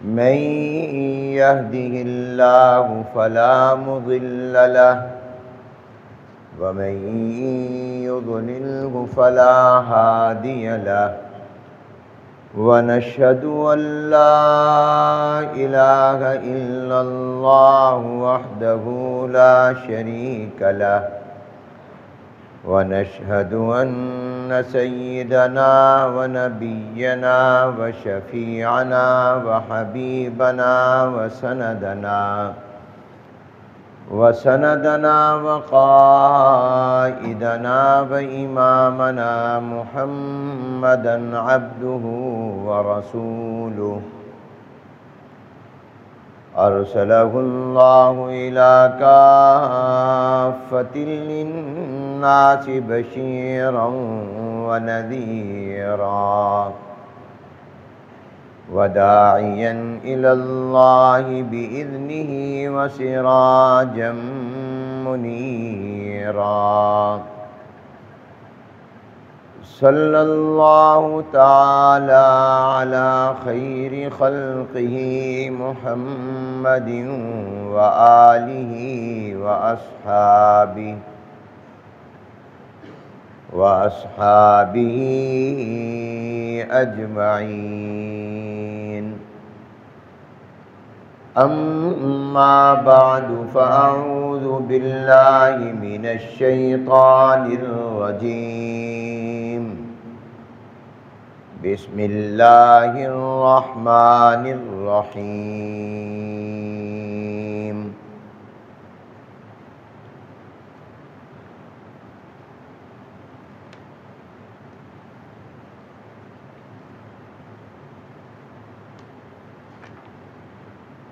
من يهده الله فلا مضل له ومن يضلله فلا هادي له ونشهد أن لا إله إلا الله وحده لا شريك له ونشهد أن سيدنا ونبينا وشفيعنا وحبيبنا وسندنا وقائدنا وإمامنا محمدا عبده ورسوله أرسله الله إلى كافة للناس بشيرا ونذيرا وداعيا إلى الله بإذنه وسراجا منيرا صلى الله تعالى على خير خلقه محمد وآله وأصحابه أجمعين أما بعد فأعوذ بالله من الشيطان الرجيم بسم الله الرحمن الرحيم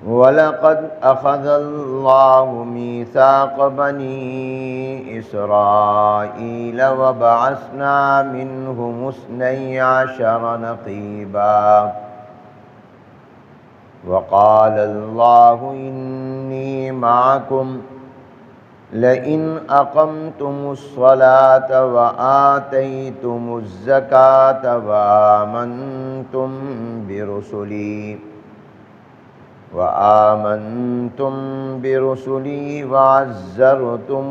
وَلَقَدْ أَخَذَ اللَّهُ مِيثَاقَ بَنِي إِسْرَائِيلَ وَبَعَثْنَا مِنْهُمُ 12 نقيبا وَقَالَ اللَّهُ إِنِّي مَعَكُمْ لئن أقمتم الصلاة وآتيتم الزكاة وآمنتم برسلي وعزرتموهم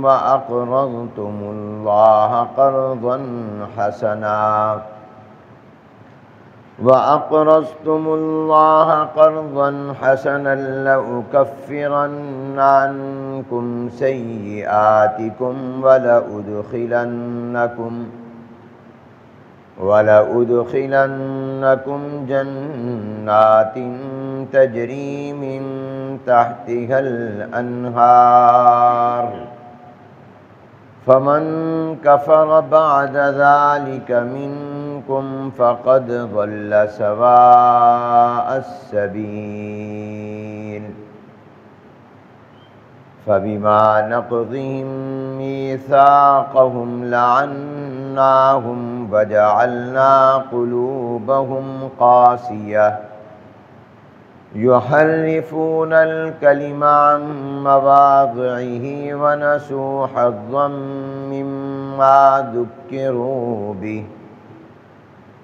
وأقرضتم الله قرضا حسنا لأكفرن عنكم سيئاتكم ولأدخلنكم جنات تجري من تحتها الأنهار فمن كفر بعد ذلك منكم فقد ضل سواء السبيل فبما نقضهم ميثاقهم لعناهم وجعلنا قلوبهم قاسية يحرفون الكلم عن مواضعه ونسوا حظا مما ذكروا به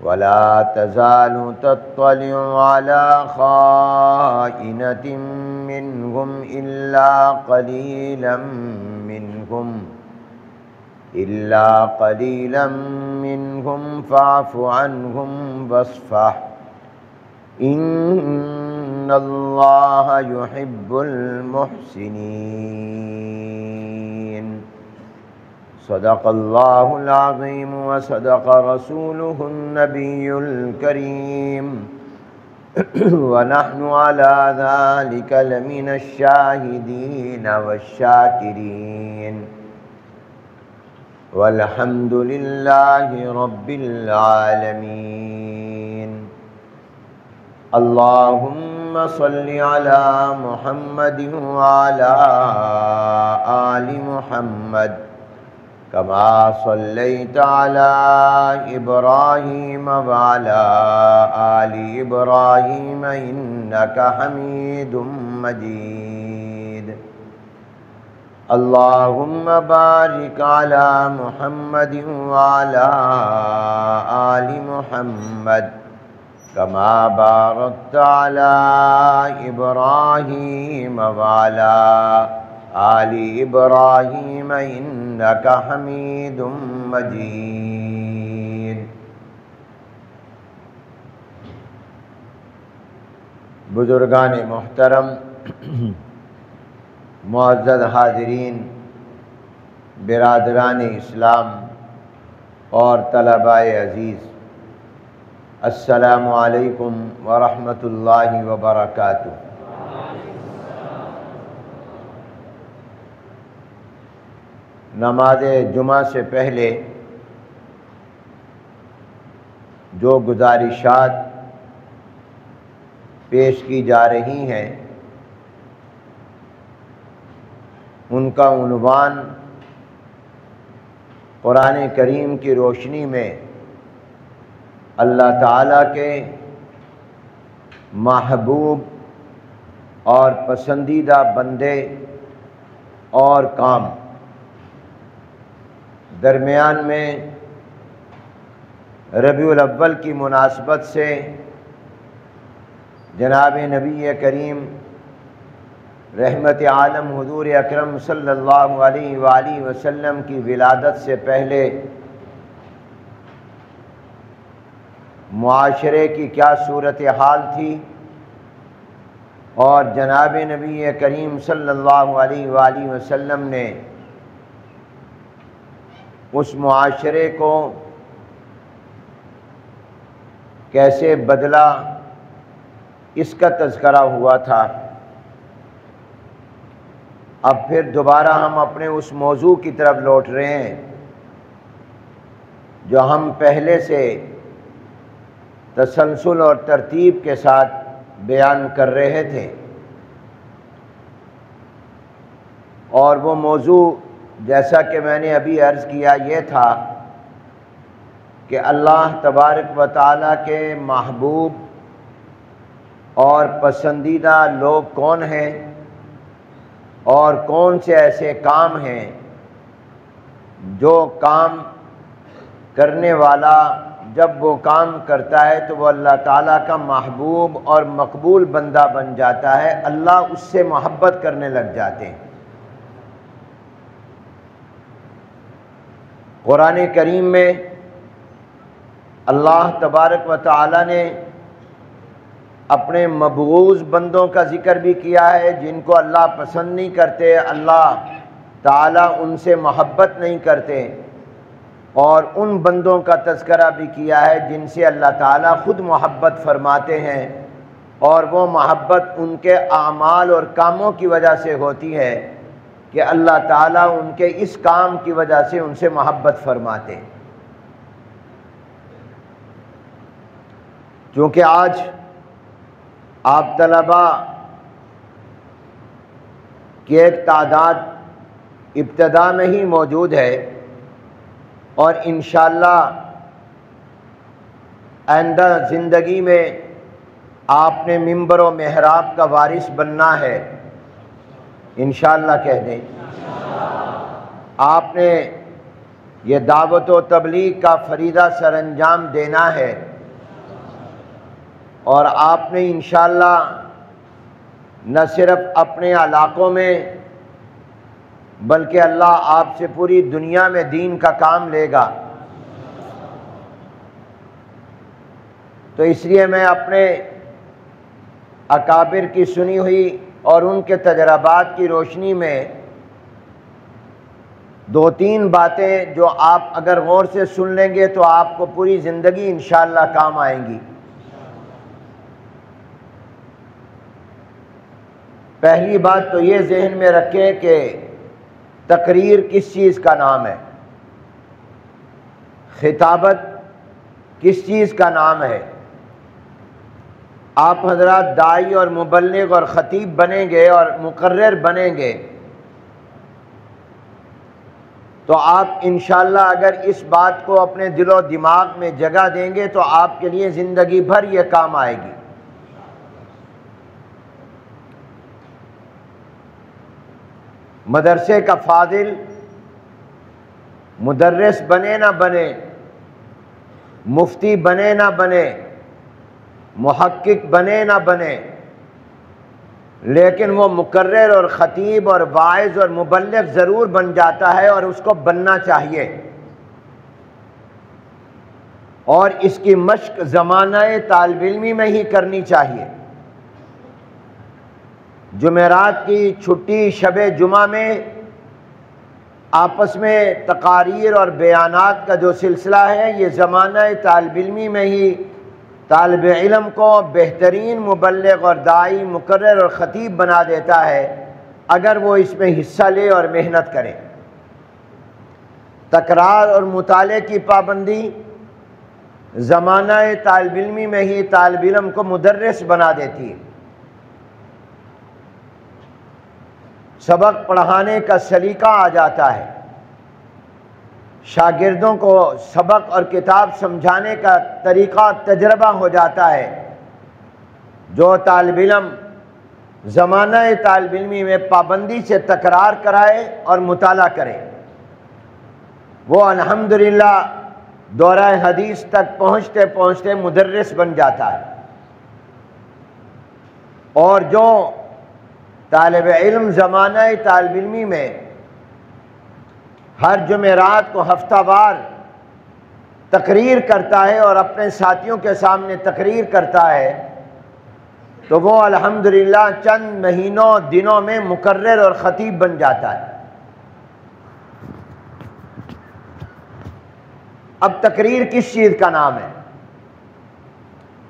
ولا تزال تطلع على خائنة منهم إلا قليلا منهم فاعف عنهم واصفح إن الله يحب المحسنين صدق الله العظيم وصدق رسوله النبي الكريم ونحن على ذلك لمن الشاهدين والشاكرين والحمد لله رب العالمين اللهم صل على محمد وعلى آل محمد كما صليت على إبراهيم وعلى آل إبراهيم إنك حميد مجيد اللهم بارك على محمد وعلى آل محمد كما باركت على إبراهيم وعلى آل إبراهيم إنك حميد مجيد۔ بزرگان محترم، معزز حاضرین، برادران اسلام اور طلباء عزیز، السلام علیکم ورحمۃ اللہ وبرکاتہ۔ نماز جمعہ سے پہلے جو گزارشات پیش کی جا رہی ہیں ان کا عنوان قرآن کریم کی روشنی میں اللہ تعالیٰ کے محبوب اور پسندیدہ بندے اور کام، درمیان میں ربیع الاول کی مناسبت سے جناب نبی کریم رحمت عالم حضور اکرم صلی اللہ علیہ وآلہ وسلم کی ولادت سے پہلے معاشرے کی کیا صورتحال تھی، اور جناب نبی کریم صلی اللہ علیہ وآلہ وسلم نے اس معاشرے کو کیسے بدلا، اس کا تذکرہ ہوا تھا۔ اب پھر دوبارہ ہم اپنے اس موضوع کی طرف لوٹ رہے ہیں جو ہم پہلے سے تسلسل اور ترتیب کے ساتھ بیان کر رہے تھے، اور وہ موضوع جیسا کہ میں نے ابھی عرض کیا یہ تھا کہ اللہ تبارک و تعالیٰ کے محبوب اور پسندیدہ لوگ کون ہیں، اور کون سے ایسے کام ہیں جو کام کرنے والا جب وہ کام کرتا ہے تو وہ اللہ تعالیٰ کا محبوب اور مقبول بندہ بن جاتا ہے، اللہ اس سے محبت کرنے لگ جاتے ہیں۔ قرآن کریم میں اللہ تبارک و تعالیٰ نے اپنے مبغوض بندوں کا ذکر بھی کیا ہے، جن کو اللہ پسند نہیں کرتے، اللہ تعالیٰ ان سے محبت نہیں کرتے، اور ان بندوں کا تذکرہ بھی کیا ہے جن سے اللہ تعالیٰ خود محبت فرماتے ہیں، اور وہ محبت ان کے اعمال اور کاموں کی وجہ سے ہوتی ہے کہ اللہ تعالیٰ ان کے اس کام کی وجہ سے ان سے محبت فرماتے ہیں۔ چونکہ آج آپ طلباء کی ایک تعداد ابتدا میں ہی موجود ہے، اور انشاءاللہ آئندہ زندگی میں آپ نے منبر و محراب کا وارث بننا ہے، انشاءاللہ کہہ دیں۔ آپ نے یہ دعوت و تبلیغ کا فریضہ سر انجام دینا ہے، اور آپ نے انشاءاللہ نہ صرف اپنے علاقوں میں بلکہ اللہ آپ سے پوری دنیا میں دین کا کام لے گا۔ تو اس لیے میں اپنے اکابر کی سنی ہوئی اور ان کے تجربات کی روشنی میں دو تین باتیں جو آپ اگر غور سے سن لیں گے تو آپ کو پوری زندگی انشاءاللہ کام آئیں گی۔ پہلی بات تو یہ ذہن میں رکھیں کہ تقریر کس چیز کا نام ہے، خطابت کس چیز کا نام ہے۔ آپ حضرات داعی اور مبلغ اور خطیب بنیں گے اور مقرر بنیں گے تو آپ انشاءاللہ اگر اس بات کو اپنے دل و دماغ میں جگہ دیں گے تو آپ کے لیے زندگی بھر یہ کام آئے گی۔ مدرسے کا فاضل مدرس بنے نہ بنے، مفتی بنے نہ بنے، محقق بنے نہ بنے، لیکن وہ مقرر اور خطیب اور واعظ اور مبلغ ضرور بن جاتا ہے، اور اس کو بننا چاہیے، اور اس کی مشق زمانہ طالب علمی میں ہی کرنی چاہیے۔ جمعرات کی چھٹی شب جمعہ میں آپس میں تقاریر اور بیانات کا جو سلسلہ ہے، یہ زمانہ طالب علمی میں ہی طالب علم کو بہترین مبلغ اور داعی، مقرر اور خطیب بنا دیتا ہے اگر وہ اس میں حصہ لے اور محنت کرے۔ تکرار اور مطالعے کی پابندی زمانہ طالب علمی میں ہی طالب علم کو مدرس بنا دیتی ہے۔ سبق پڑھانے کا سلیقہ آ جاتا ہے، شاگردوں کو سبق اور کتاب سمجھانے کا طریقہ تجربہ ہو جاتا ہے۔ جو طالب علم زمانہ طالب علمی میں پابندی سے تکرار کرائے اور مطالعہ کرے، وہ الحمدللہ دورہ حدیث تک پہنچتے پہنچتے مدرس بن جاتا ہے۔ اور جو طالب علم زمانہ طالب علمی میں ہر جمعرات کو ہفتہ وار تقریر کرتا ہے اور اپنے ساتھیوں کے سامنے تقریر کرتا ہے، تو وہ الحمدللہ چند مہینوں دنوں میں مقرر اور خطیب بن جاتا ہے۔ اب تقریر کس چیز کا نام ہے؟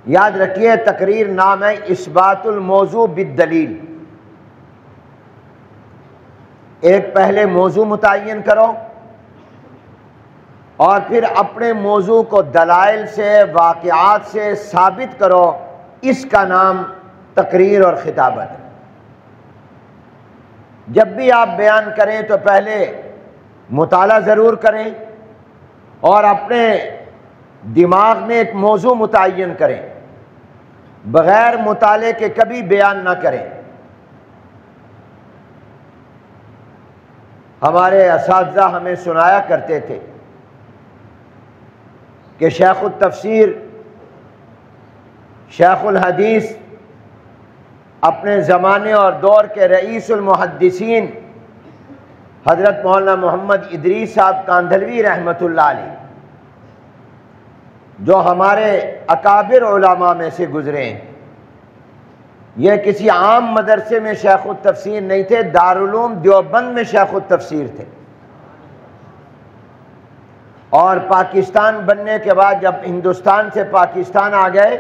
یاد رکھیے، تقریر نام ہے اثبات الموضوع بالدلیل۔ ایک پہلے موضوع متعین کرو اور پھر اپنے موضوع کو دلائل سے، واقعات سے ثابت کرو، اس کا نام تقریر اور خطابت ہے۔ جب بھی آپ بیان کریں تو پہلے مطالعہ ضرور کریں اور اپنے دماغ میں ایک موضوع متعین کریں، بغیر مطالعے کے کبھی بیان نہ کریں۔ ہمارے اساتذہ ہمیں سنایا کرتے تھے کہ شیخ التفسیر، شیخ الحدیث، اپنے زمانے اور دور کے رئیس المحدثین حضرت مولانا محمد ادریس صاحب کاندھلوی رحمۃ اللہ علیہ، جو ہمارے اکابر علماء میں سے گزرے ہیں، یہ کسی عام مدرسے میں شیخ التفسیر نہیں تھے، دارالعلوم دیوبند میں شیخ التفسیر تھے۔ اور پاکستان بننے کے بعد جب ہندوستان سے پاکستان آ گئے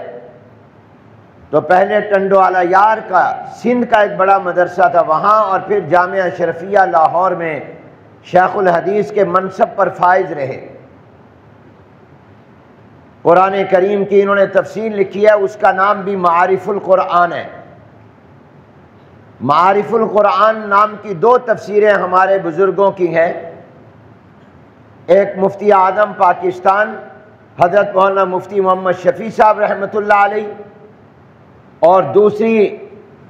تو پہلے ٹنڈوالا یار کا، سندھ کا ایک بڑا مدرسہ تھا وہاں، اور پھر جامعہ اشرفیہ لاہور میں شیخ الحدیث کے منصب پر فائز رہے۔ قرآن کریم کی انہوں نے تفسیر لکھی ہے، اس کا نام بھی معارف القرآن ہے۔ معارف القرآن نام کی دو تفسیریں ہمارے بزرگوں کی ہیں، ایک مفتی اعظم پاکستان حضرت مولانا مفتی محمد شفیع صاحب رحمۃ اللہ علیہ، اور دوسری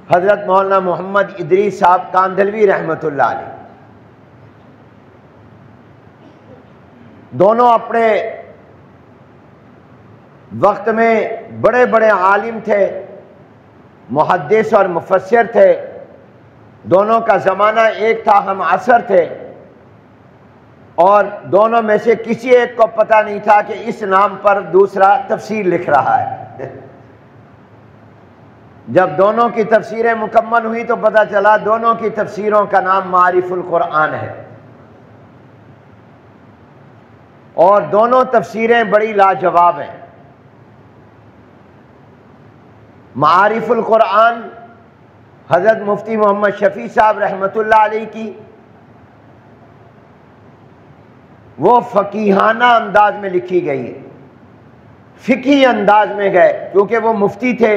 حضرت مولانا محمد ادریس صاحب کاندھلوی رحمۃ اللہ علیہ۔ دونوں اپنے وقت میں بڑے بڑے عالم تھے، محدث اور مفسر تھے، دونوں کا زمانہ ایک تھا، ہم عصر تھے، اور دونوں میں سے کسی ایک کو پتہ نہیں تھا کہ اس نام پر دوسرا تفسیر لکھ رہا ہے۔ جب دونوں کی تفسیریں مکمل ہوئی تو پتہ چلا دونوں کی تفسیروں کا نام معارف القرآن ہے، اور دونوں تفسیریں بڑی لاجواب ہیں۔ معارف القرآن حضرت مفتی محمد شفیع صاحب رحمۃ اللہ علیہ کی، وہ فقیہانہ انداز میں لکھی گئی ہے، فقہی انداز میں گئے، کیونکہ وہ مفتی تھے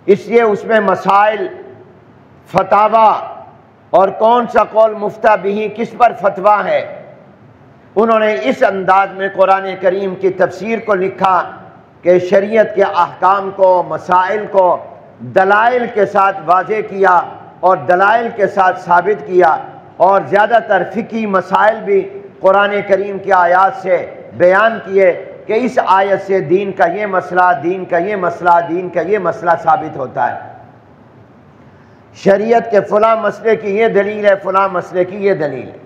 اس لیے اس میں مسائل، فتاوی اور کون سا قول مفتہ بھی، کس پر فتویٰ ہے، انہوں نے اس انداز میں قرآن کریم کی تفسیر کو لکھا کہ شریعت کے احکام کو، مسائل کو دلائل کے ساتھ واضح کیا اور دلائل کے ساتھ ثابت کیا، اور زیادہ تر فقہی مسائل بھی قرآن کریم کی آیات سے بیان کیے کہ اس آیت سے دین کا یہ مسئلہ، دین کا یہ مسئلہ، دین کا یہ مسئلہ ثابت ہوتا ہے، شریعت کے فلاں مسئلے کی یہ دلیل ہے، فلاں مسئلے کی یہ دلیل ہے۔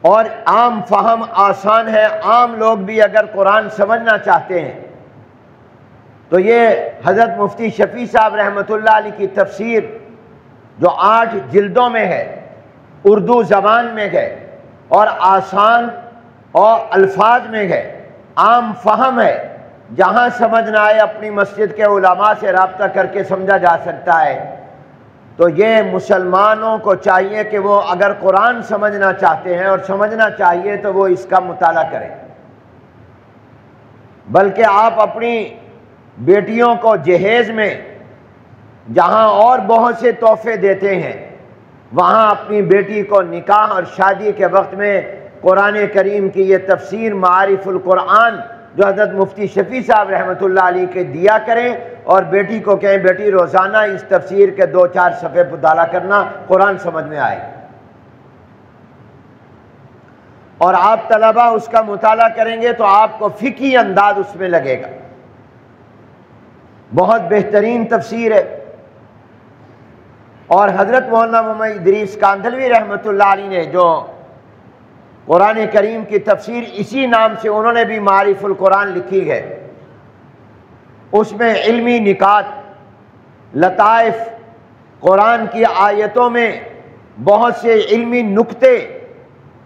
اور عام فہم آسان ہے، عام لوگ بھی اگر قرآن سمجھنا چاہتے ہیں تو یہ حضرت مفتی شفیع صاحب رحمۃ اللہ علیہ کی تفسیر جو 8 جلدوں میں ہے، اردو زبان میں ہے اور آسان اور الفاظ میں ہے، عام فہم ہے، جہاں سمجھنا آئے اپنی مسجد کے علماء سے رابطہ کر کے سمجھا جا سکتا ہے۔ تو یہ مسلمانوں کو چاہیے کہ وہ اگر قرآن سمجھنا چاہتے ہیں اور سمجھنا چاہیے تو وہ اس کا مطالعہ کریں، بلکہ آپ اپنی بیٹیوں کو جہیز میں جہاں اور بہت سے تحفے دیتے ہیں، وہاں اپنی بیٹی کو نکاح اور شادی کے وقت میں قرآن کریم کی یہ تفسیر معارف القرآن جو حضرت مفتی شفیع صاحب رحمۃ اللہ علیہ کے دیا کریں، اور بیٹی کو کہیں بیٹی روزانہ اس تفسیر کے 2-4 صفحے مطالعہ کرنا، قرآن سمجھ میں آئے۔ اور آپ طلبہ اس کا مطالعہ کریں گے تو آپ کو فقہی انداز اس میں لگے گا، بہت بہترین تفسیر ہے۔ اور حضرت مولانا محمد ادریس کاندھلوی رحمۃ اللہ علیہ نے جو قرآن کریم کی تفسیر اسی نام سے انہوں نے بھی معارف القرآن لکھی ہے، اس میں علمی نکات، لطائف، قرآن کی آیتوں میں بہت سے علمی نکتے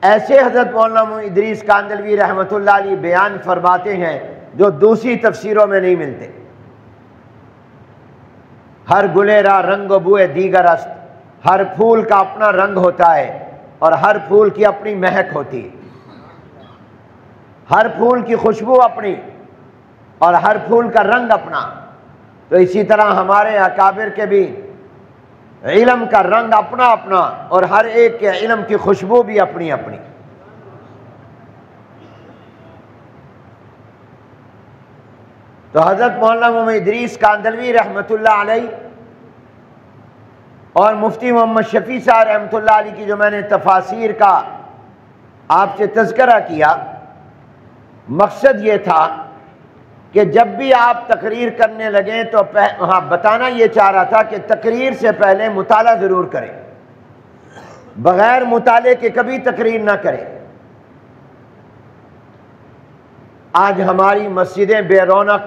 ایسے حضرت مولانا محمد ادریس کاندھلوی رحمۃ اللہ علیہ بیان فرماتے ہیں جو دوسری تفسیروں میں نہیں ملتے۔ ہر گلے را رنگ و بوئے دیگر است، ہر پھول کا اپنا رنگ ہوتا ہے اور ہر پھول کی اپنی مہک ہوتی ہے، ہر پھول کی خوشبو اپنی اور ہر پھول کا رنگ اپنا۔ تو اسی طرح ہمارے اکابر کے بھی علم کا رنگ اپنا اپنا اور ہر ایک کے علم کی خوشبو بھی اپنی اپنی۔ تو حضرت مولانا محمد ادریس کاندھلوی رحمۃ اللہ علیہ اور مفتی محمد شفیع صاحب رحمۃ اللہ علیہ کی جو میں نے تفاسیر کا آپ سے تذکرہ کیا، مقصد یہ تھا کہ جب بھی آپ تقریر کرنے لگیں تو بتانا یہ چاہ رہا تھا کہ تقریر سے پہلے مطالعہ ضرور کریں، بغیر مطالعے کے کبھی تقریر نہ کریں۔ آج ہماری مسجدیں بے رونق،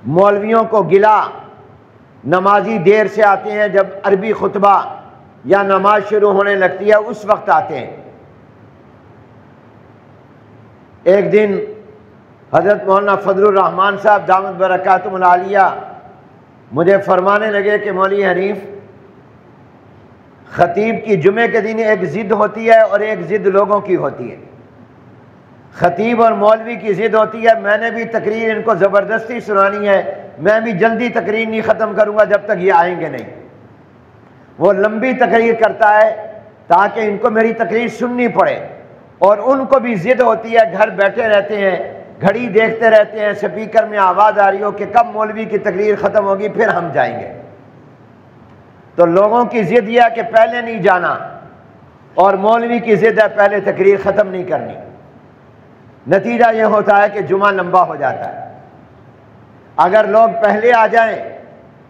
مولویوں کو گلا، نمازی دیر سے آتے ہیں، جب عربی خطبہ یا نماز شروع ہونے لگتی ہے اس وقت آتے ہیں۔ ایک دن حضرت مولانا فضل الرحمان صاحب دامت برکاتہم العالیہ مجھے فرمانے لگے کہ مولوی حنیف، خطیب کی جمعے کے دن ایک ضد ہوتی ہے اور ایک ضد لوگوں کی ہوتی ہے۔ خطیب اور مولوی کی ضد ہوتی ہے، میں نے بھی تقریر ان کو زبردستی سنانی ہے، میں بھی جلدی تقریر نہیں ختم کروں گا جب تک یہ آئیں گے نہیں۔ وہ لمبی تقریر کرتا ہے تاکہ ان کو میری تقریر سننی پڑے، اور ان کو بھی ضد ہوتی ہے، گھر بیٹھے رہتے ہیں، گھڑی دیکھتے رہتے ہیں، سپیکر میں آواز آ رہی ہو کہ کب مولوی کی تقریر ختم ہوگی پھر ہم جائیں گے۔ تو لوگوں کی ضد یہ ہے کہ پہلے نہیں جانا، اور مولوی کی ضد ہے پہلے تقریر ختم نہیں کرنی۔ نتیجہ یہ ہوتا ہے کہ جمعہ لمبا ہو جاتا ہے۔ اگر لوگ پہلے آ جائیں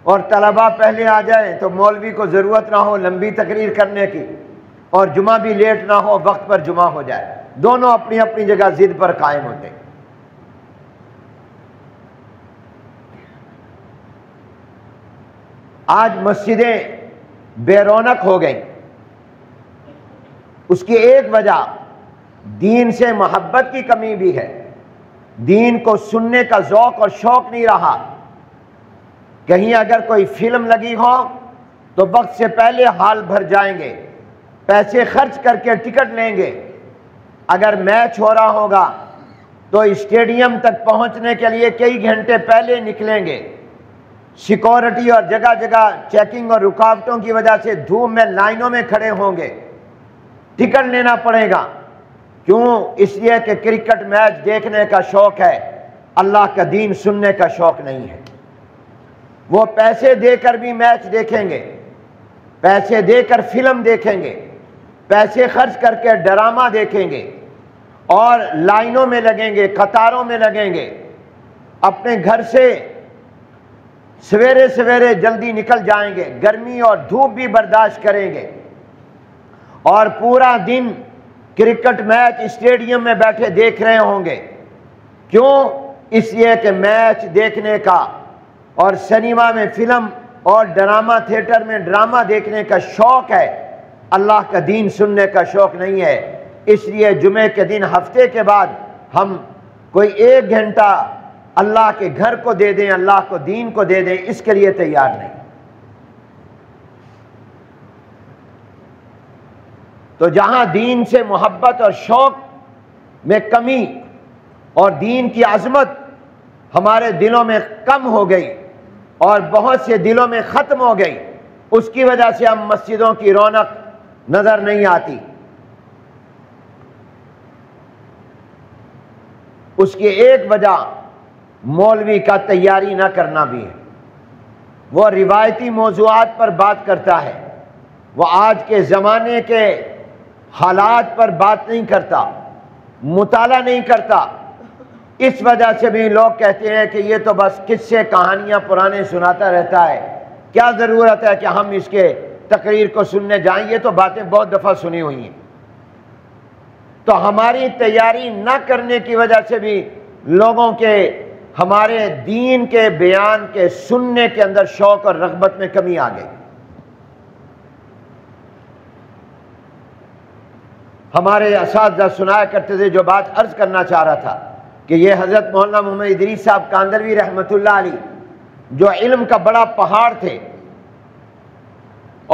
اور طلباء پہلے آ جائیں تو مولوی کو ضرورت نہ ہو لمبی تقریر کرنے کی، اور جمعہ بھی لیٹ نہ ہو، وقت پر جمعہ ہو جائے۔ دونوں اپنی اپنی جگہ ضد پر قائم ہوتے ہیں۔ آج مسجدیں بے رونق ہو گئیں، اس کی ایک وجہ دین سے محبت کی کمی بھی ہے، دین کو سننے کا ذوق اور شوق نہیں رہا۔ کہیں اگر کوئی فلم لگی ہو تو وقت سے پہلے ہال بھر جائیں گے، پیسے خرچ کر کے ٹکٹ لیں گے۔ اگر میچ ہو رہا ہوگا تو اسٹیڈیم تک پہنچنے کے لیے کئی گھنٹے پہلے نکلیں گے، سیکورٹی اور جگہ جگہ چیکنگ اور رکاوٹوں کی وجہ سے دھوپ میں لائنوں میں کھڑے ہوں گے، ٹکٹ لینا پڑے گا۔ کیوں؟ اس لیے کہ کرکٹ میچ دیکھنے کا شوق ہے، اللہ کا دین سننے کا شوق نہیں ہے۔ وہ پیسے دے کر بھی میچ دیکھیں گے، پیسے دے کر فلم دیکھیں گے، پیسے خرچ کر کے ڈرامہ دیکھیں گے، اور لائنوں میں لگیں گے، قطاروں میں لگیں گے، اپنے گھر سے سویرے سویرے جلدی نکل جائیں گے، گرمی اور دھوپ بھی برداشت کریں گے، اور پورا دن کرکٹ میچ اسٹیڈیم میں بیٹھے دیکھ رہے ہوں گے۔ کیوں؟ اس لیے کہ میچ دیکھنے کا اور سنیما میں فلم اور ڈرامہ تھیٹر میں ڈرامہ دیکھنے کا شوق ہے، اللہ کا دین سننے کا شوق نہیں ہے۔ اس لیے جمعے کے دن ہفتے کے بعد ہم کوئی 1 گھنٹہ اللہ کے گھر کو دے دیں، اللہ کو دین کو دے دیں، اس کے لیے تیار نہیں۔ تو جہاں دین سے محبت اور شوق میں کمی اور دین کی عظمت ہمارے دلوں میں کم ہو گئی اور بہت سے دلوں میں ختم ہو گئی، اس کی وجہ سے ہم مسجدوں کی رونق نظر نہیں آتی۔ اس کی ایک وجہ مولوی کا تیاری نہ کرنا بھی ہے۔ وہ روایتی موضوعات پر بات کرتا ہے، وہ آج کے زمانے کے حالات پر بات نہیں کرتا، مطالعہ نہیں کرتا۔ اس وجہ سے بھی لوگ کہتے ہیں کہ یہ تو بس قصے کہانیاں پرانے سناتا رہتا ہے، کیا ضرورت ہے کہ ہم اس کے تقریر کو سننے جائیں، یہ تو باتیں بہت دفعہ سنی ہوئی ہیں۔ تو ہماری تیاری نہ کرنے کی وجہ سے بھی لوگوں کے ہمارے دین کے بیان کے سننے کے اندر شوق اور رغبت میں کمی آ گئی۔ ہمارے اساتذہ سنایا کرتے تھے، جو بات عرض کرنا چاہ رہا تھا کہ یہ حضرت مولانا محمد ادریس صاحب کاندھلوی رحمۃ اللہ علیہ جو علم کا بڑا پہاڑ تھے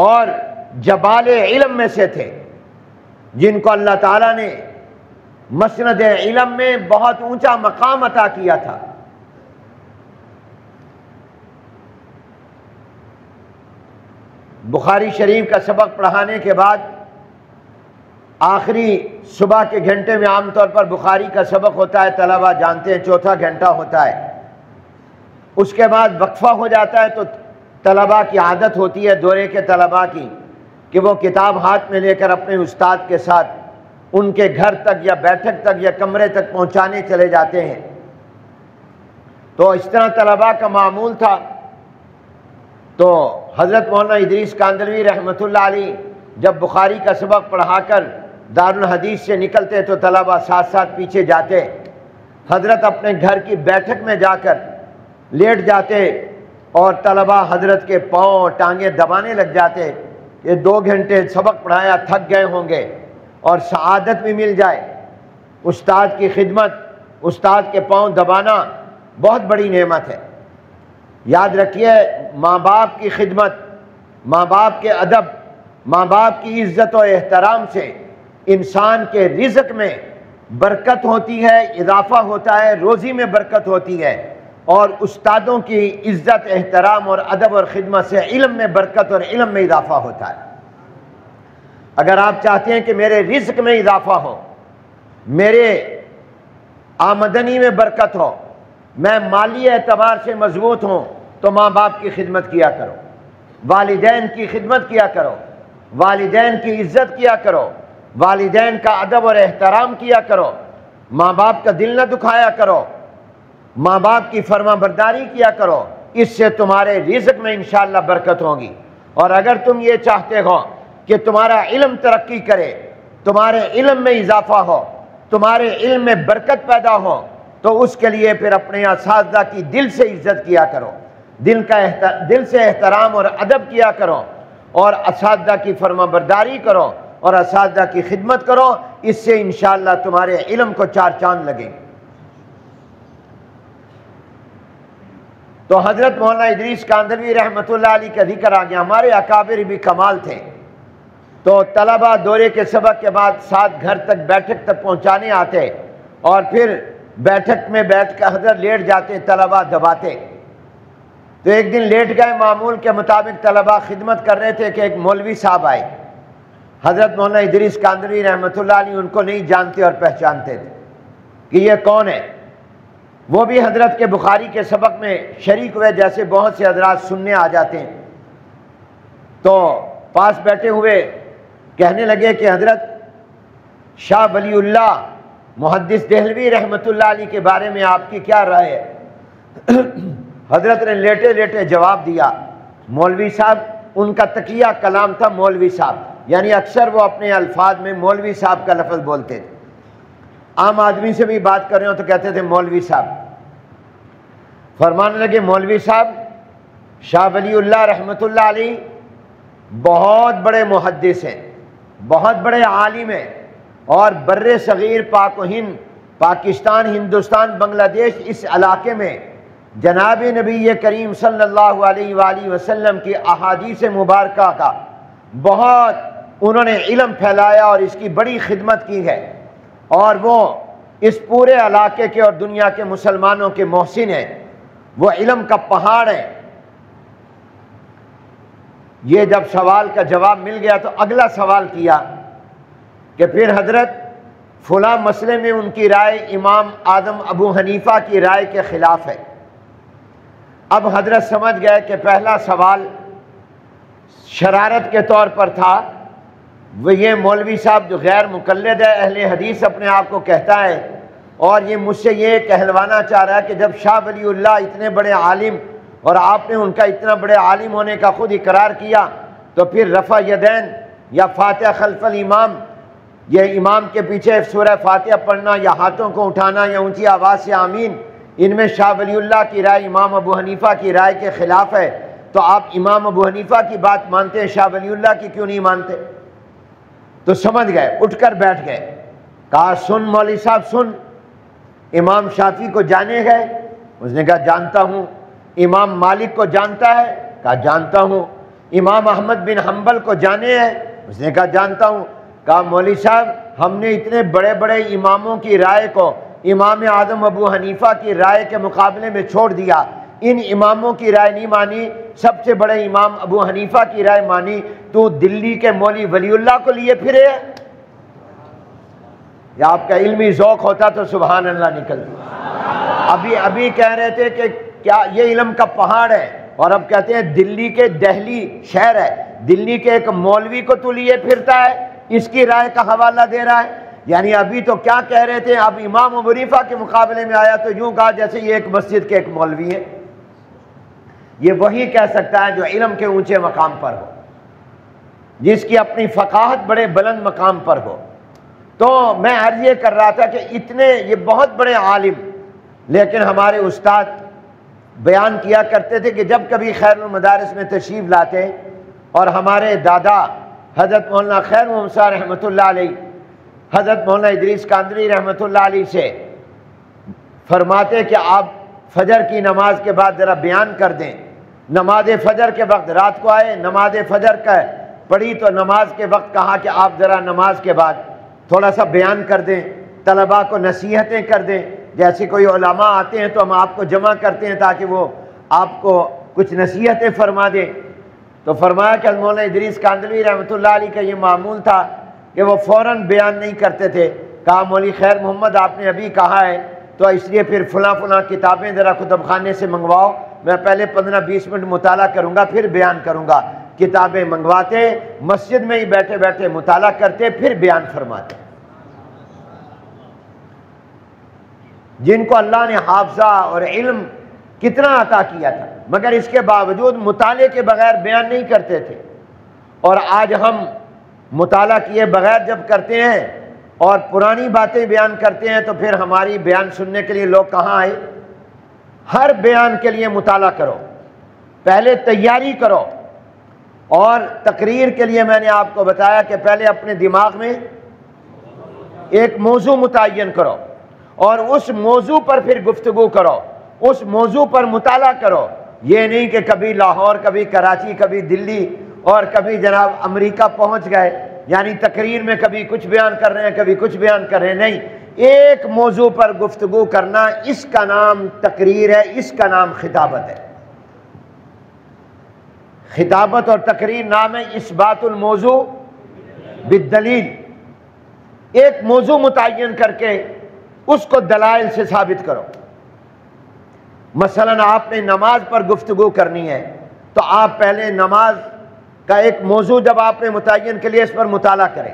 اور جبال علم میں سے تھے، جن کو اللہ تعالیٰ نے مسند علم میں بہت اونچا مقام عطا کیا تھا۔ بخاری شریف کا سبق پڑھانے کے بعد آخری صبح کے گھنٹے میں عام طور پر بخاری کا سبق ہوتا ہے، طلبہ جانتے ہیں 4تھا گھنٹہ ہوتا ہے۔ اس کے بعد وقفہ ہو جاتا ہے، تو طلبہ کی عادت ہوتی ہے، دورے کے طلبہ کی، کہ وہ کتاب ہاتھ میں لے کر اپنے استاد کے ساتھ ان کے گھر تک یا بیٹھک تک یا کمرے تک پہنچانے چلے جاتے ہیں۔ تو اس طرح طلبہ کا معمول تھا۔ تو حضرت مولانا ادریس کاندھلوی رحمۃ اللہ علیہ جب بخاری کا سبق پڑھا کر دارالحدیث سے نکلتے تو طلبہ ساتھ ساتھ پیچھے جاتے، حضرت اپنے گھر کی بیٹھک میں جا کر لیٹ جاتے اور طلبہ حضرت کے پاؤں ٹانگیں دبانے لگ جاتے۔ یہ 2 گھنٹے سبق پڑھایا، تھک گئے ہوں گے اور سعادت بھی مل جائے۔ استاد کی خدمت، استاد کے پاؤں دبانا بہت بڑی نعمت ہے۔ یاد رکھیے، ماں باپ کی خدمت، ماں باپ کے ادب، ماں باپ کی عزت و احترام سے انسان کے رزق میں برکت ہوتی ہے، اضافہ ہوتا ہے، روزی میں برکت ہوتی ہے، اور استادوں کی عزت احترام اور ادب اور خدمت سے علم میں برکت اور علم میں اضافہ ہوتا ہے۔ اگر آپ چاہتے ہیں کہ میرے رزق میں اضافہ ہو، میرے آمدنی میں برکت ہو، میں مالی اعتبار سے مضبوط ہوں، تو ماں باپ کی خدمت کیا کرو، والدین کی خدمت کیا کرو، والدین کی عزت کیا کرو، والدین کا ادب اور احترام کیا کرو، ماں باپ کا دل نہ دکھایا کرو، ماں باپ کی فرما برداری کیا کرو۔ اس سے تمہارے رزق میں انشاءاللہ برکت ہوگی۔ اور اگر تم یہ چاہتے ہو کہ تمہارا علم ترقی کرے، تمہارے علم میں اضافہ ہو، تمہارے علم میں برکت پیدا ہو، تو اس کے لیے پھر اپنے اساتذہ کی دل سے عزت کیا کرو، دل سے احترام اور ادب کیا کرو، اور اساتذہ کی فرما برداری کرو اور اساتذہ کی خدمت کرو۔ اس سے انشاءاللہ تمہارے علم کو 4 چاند لگیں۔ تو حضرت مولانا ادریس کاندھلوی رحمۃ اللہ علیہ کا ذکر آ گیا۔ ہمارے اکابر بھی کمال تھے۔ تو طلبہ دورے کے سبق کے بعد ساتھ گھر تک بیٹھک تک پہنچانے آتے، اور پھر بیٹھک میں بیٹھ کر حضرت لیٹ جاتے، طلبہ دباتے۔ تو ایک دن لیٹ گئے، معمول کے مطابق طلبہ خدمت کر رہے تھے کہ ایک مولوی صاحب آئے۔ حضرت مولانا ادریس کاندھلوی رحمۃ اللہ علیہ ان کو نہیں جانتے اور پہچانتے تھے کہ یہ کون ہے۔ وہ بھی حضرت کے بخاری کے سبق میں شریک ہوئے، جیسے بہت سے حضرات سننے آ جاتے ہیں۔ تو پاس بیٹھے ہوئے کہنے لگے کہ حضرت شاہ ولی اللہ محدث دہلوی رحمۃ اللہ علیہ کے بارے میں آپ کی کیا رائے ہے؟ حضرت نے لیٹے لیٹے جواب دیا، مولوی صاحب، ان کا تقیہ کلام تھا مولوی صاحب، یعنی اکثر وہ اپنے الفاظ میں مولوی صاحب کا لفظ بولتے تھے، عام آدمی سے بھی بات کر رہے ہو تو کہتے تھے مولوی صاحب۔ فرمانے لگے مولوی صاحب، شاہ ولی اللہ رحمۃ اللہ علیہ بہت بڑے محدث ہیں، بہت بڑے عالم ہیں، اور بر صغیر پاک و ہند، پاکستان، ہندوستان، بنگلہ دیش، اس علاقے میں جناب نبی کریم صلی اللہ علیہ وآلہ وسلم کی احادیث مبارکہ کا بہت انہوں نے علم پھیلایا اور اس کی بڑی خدمت کی ہے، اور وہ اس پورے علاقے کے اور دنیا کے مسلمانوں کے محسن ہیں، وہ علم کا پہاڑ ہے۔ یہ جب سوال کا جواب مل گیا تو اگلا سوال کیا کہ پھر حضرت فلاں مسئلے میں ان کی رائے امام اعظم ابو حنیفہ کی رائے کے خلاف ہے۔ اب حضرت سمجھ گئے کہ پہلا سوال شرارت کے طور پر تھا، وہ یہ مولوی صاحب جو غیر مقلد ہے، اہل حدیث اپنے آپ کو کہتا ہے، اور یہ مجھ سے یہ کہلوانا چاہ رہا ہے کہ جب شاہ ولی اللہ اتنے بڑے عالم اور آپ نے ان کا اتنا بڑے عالم ہونے کا خود اقرار کیا، تو پھر رفع یدین یا فاتحہ خلف الامام، یہ امام کے پیچھے سورہ فاتحہ پڑھنا یا ہاتھوں کو اٹھانا یا اونچی آواز سے آمین، ان میں شاہ ولی اللہ کی رائے امام ابو حنیفہ کی رائے کے خلاف ہے، تو آپ امام ابو حنیفہ کی بات مانتے ہیں، شاہ ولی اللہ کی کیوں نہیں مانتے؟ تو سمجھ گئے، اٹھ کر بیٹھ گئے، کہا سن مولوی صاحب سن، امام شافعی کو جانے گئے؟ اس نے کہا جانتا ہوں۔ امام مالک کو جانتا ہے؟ کہا جانتا ہوں۔ امام احمد بن حنبل کو جانے ہے؟ اس نے کہا جانتا ہوں۔ کہا مولوی صاحب، ہم نے اتنے بڑے بڑے اماموں کی رائے کو امام اعظم ابو حنیفہ کی رائے کے مقابلے میں چھوڑ دیا، ان اماموں کی رائے نہیں مانی، سب سے بڑے امام ابو حنیفہ کی رائے مانی، تو دلی کے مولوی ولی اللہ کو لیے پھرے ہے؟ یا آپ کا علمی ذوق ہوتا تو سبحان اللہ نکلتا۔ ابھی کہہ رہے تھے کہ کیا یہ علم کا پہاڑ ہے، اور اب کہتے ہیں دلی کے دہلی شہر ہے، دلی کے ایک مولوی کو تو لیے پھرتا ہے، اس کی رائے کا حوالہ دے رہا ہے۔ یعنی ابھی تو کیا کہہ رہے تھے، اب امام ابو حنیفہ کے مقابلے میں آیا تو یوں کہا جیسے یہ ایک مسجد کے ایک مولوی ہے۔ یہ وہی کہہ سکتا ہے جو علم کے اونچے مقام پر ہو، جس کی اپنی فقاہت بڑے بلند مقام پر ہو۔ تو میں عرض یہ کر رہا تھا کہ اتنے یہ بہت بڑے عالم، لیکن ہمارے استاد بیان کیا کرتے تھے کہ جب کبھی خیر المدارس میں تشریف لاتے اور ہمارے دادا حضرت مولانا خیر محمد صاحب رحمۃ اللہ علیہ، حضرت مولانا ادریس کاندری رحمۃ اللہ علیہ سے فرماتے کہ آپ فجر کی نماز کے بعد ذرا بیان کر دیں۔ نماز فجر کے وقت رات کو آئے، نماز فجر کا پڑھی تو نماز کے وقت کہا کہ آپ ذرا نماز کے بعد تھوڑا سا بیان کر دیں، طلباء کو نصیحتیں کر دیں، جیسے کوئی علماء آتے ہیں تو ہم آپ کو جمع کرتے ہیں تاکہ وہ آپ کو کچھ نصیحتیں فرما دیں۔ تو فرمایا کہ مولانا ادریس کاندلوی رحمۃ اللہ علیہ کا یہ معمول تھا کہ وہ فوراً بیان نہیں کرتے تھے۔ کہا مولوی خیر محمد آپ نے ابھی کہا ہے تو اس لیے پھر فلاں کتابیں ذرا کتب خانے سے منگواؤ، میں پہلے 15-20 منٹ مطالعہ کروں گا پھر بیان کروں گا۔ کتابیں منگواتے، مسجد میں ہی بیٹھے بیٹھے مطالعہ کرتے، پھر بیان فرماتے۔ جن کو اللہ نے حافظہ اور علم کتنا عطا کیا تھا، مگر اس کے باوجود مطالعے کے بغیر بیان نہیں کرتے تھے۔ اور آج ہم مطالعہ کیے بغیر جب کرتے ہیں اور پرانی باتیں بیان کرتے ہیں تو پھر ہماری بیان سننے کے لیے لوگ کہاں آئے؟ ہر بیان کے لیے مطالعہ کرو، پہلے تیاری کرو، اور تقریر کے لیے میں نے آپ کو بتایا کہ پہلے اپنے دماغ میں ایک موضوع متعین کرو اور اس موضوع پر پھر گفتگو کرو، اس موضوع پر مطالعہ کرو۔ یہ نہیں کہ کبھی لاہور، کبھی کراچی، کبھی دلی اور کبھی جناب امریکہ پہنچ گئے، یعنی تقریر میں کبھی کچھ بیان کر رہے ہیں کبھی کچھ بیان کر رہے ہیں، نہیں، ایک موضوع پر گفتگو کرنا، اس کا نام تقریر ہے، اس کا نام خطابت ہے۔ خطابت اور تقریر نام ہے اثبات الموضوع بالدلیل۔ ایک موضوع متعین کر کے اس کو دلائل سے ثابت کرو۔ مثلا آپ نے نماز پر گفتگو کرنی ہے تو آپ پہلے نماز کا ایک موضوع جب آپ نے متعین کے لیے اس پر مطالعہ کریں